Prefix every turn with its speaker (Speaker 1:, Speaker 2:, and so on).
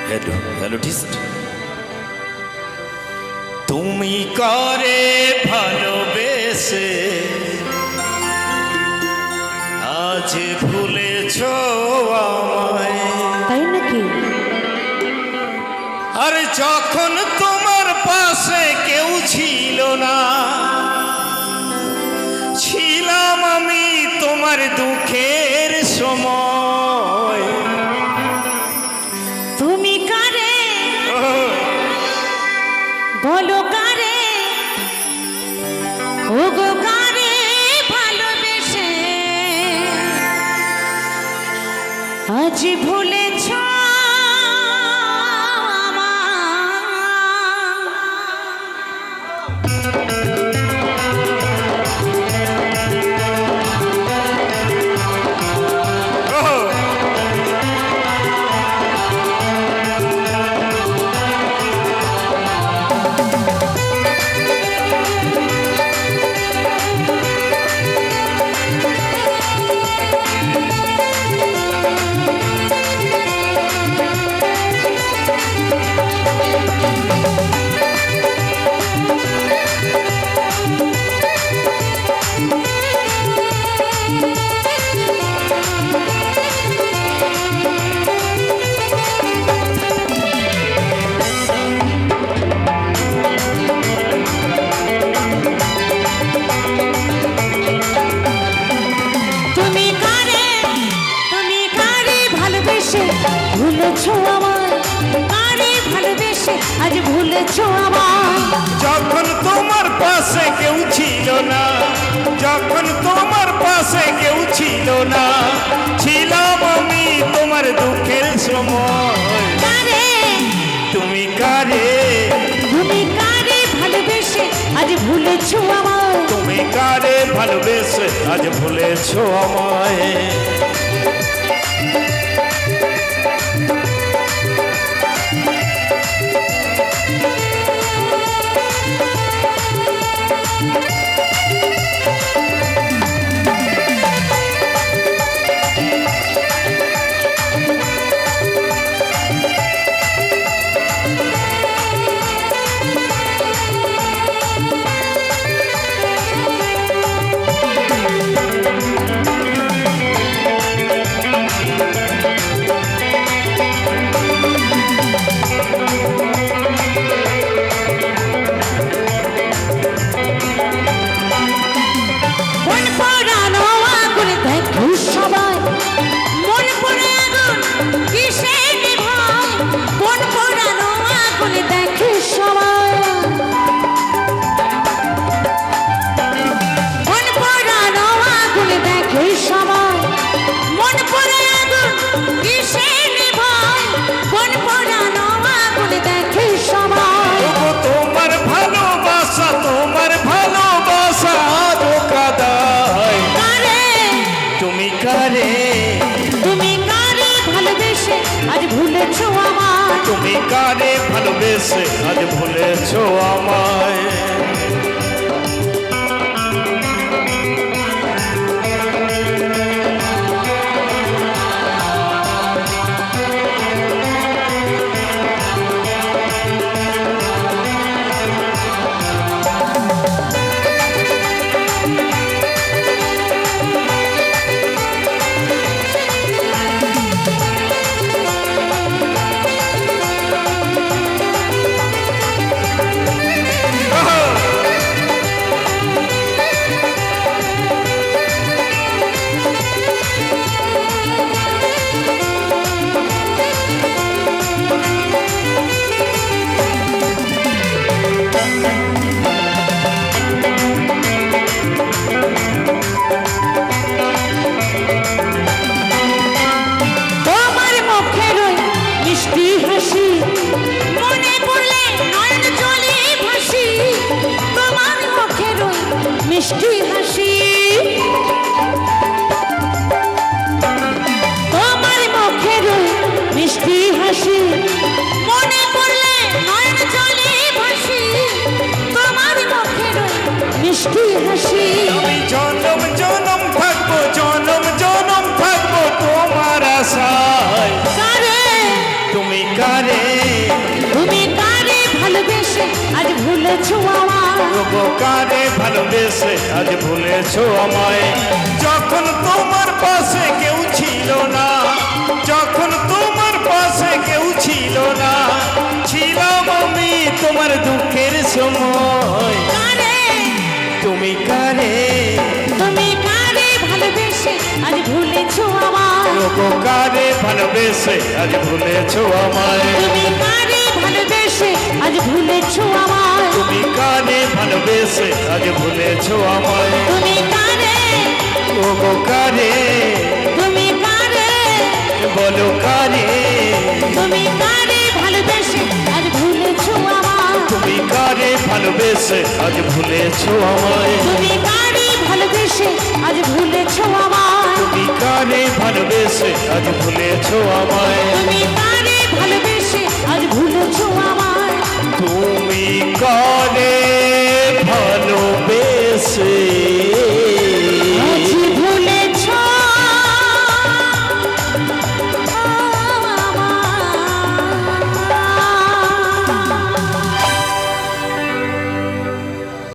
Speaker 1: মেলোডিস্ট। তুমি করে ভালোবেসে আজ ভুলেছ আমায়,
Speaker 2: তাই নাকি?
Speaker 1: আর যখন তোমার পাশে কেউ ছিল না, ছিলাম আমি তোমার দুঃখের সময়।
Speaker 2: তুমি কারে বলো, কারে ওগো, কারে ভালোবেসে আজ ভুলেছ ভুলেছো আমায়, আরে ভালোবেসে আজ ভুলেছো আমায়।
Speaker 1: যখন তোমার পাশে কেউ ছিল না, যখন তোমার পাশে কেউ ছিল না, ছিলাম আমি তোমার দুঃখের সময়।
Speaker 2: কারে
Speaker 1: তুমি কারে,
Speaker 2: তুমি কারে ভালোবেসে আজ ভুলেছো আমায়,
Speaker 1: তুমি কারে ভালোবেসে আজ ভুলেছো আমায়। তুমি কারে ভালোবেসে আজ ভুলেছো আমায়।
Speaker 2: মিষ্টি হাসি তোমার মুখের মিষ্টি হাসি, মনে পড়লে নয়ন জলে ভাসি। তোমার মুখের মিষ্টি হাসি,
Speaker 1: আমি জনম জনম থাকবো, জনম জনম থাকবো তোমার আশায়।
Speaker 2: কারে
Speaker 1: তুমি কারে
Speaker 2: ভুলেছো আমায়
Speaker 1: ওগো কারে ভালোবেসে আজ ভুলেছো আমায় যখন তোমার পাশে কেউ ছিল না যখন তোমার পাশে কেউ ছিল না ছিলাম আমি তোমার দুঃখের সময়
Speaker 2: কারে
Speaker 1: তুমি কারে
Speaker 2: তুমি কারে ভালোবেসে আজ ভুলেছো আমায়
Speaker 1: ওগো কারে ভালোবেসে আজ ভুলেছো আমায়
Speaker 2: তুমি কারে ভালোবেসে আজ ভুলেছো আমায়
Speaker 1: তুমি কারে ভালোবেসে আজ ভুলেছো আমায়
Speaker 2: তুমি কারে
Speaker 1: ওগো কারে
Speaker 2: তুমি কারে
Speaker 1: বলো কারে
Speaker 2: তুমি কারে ভালোবেসে আজ ভুলেছো আমায়
Speaker 1: তুমি কারে ভালোবেসে আজ ভুলেছো আমায়
Speaker 2: তুমি কারে ভালোবেসে আজ ভুলেছো আমায়
Speaker 1: তুমি কারে ভালোবেসে আজ ভুলেছো আমায়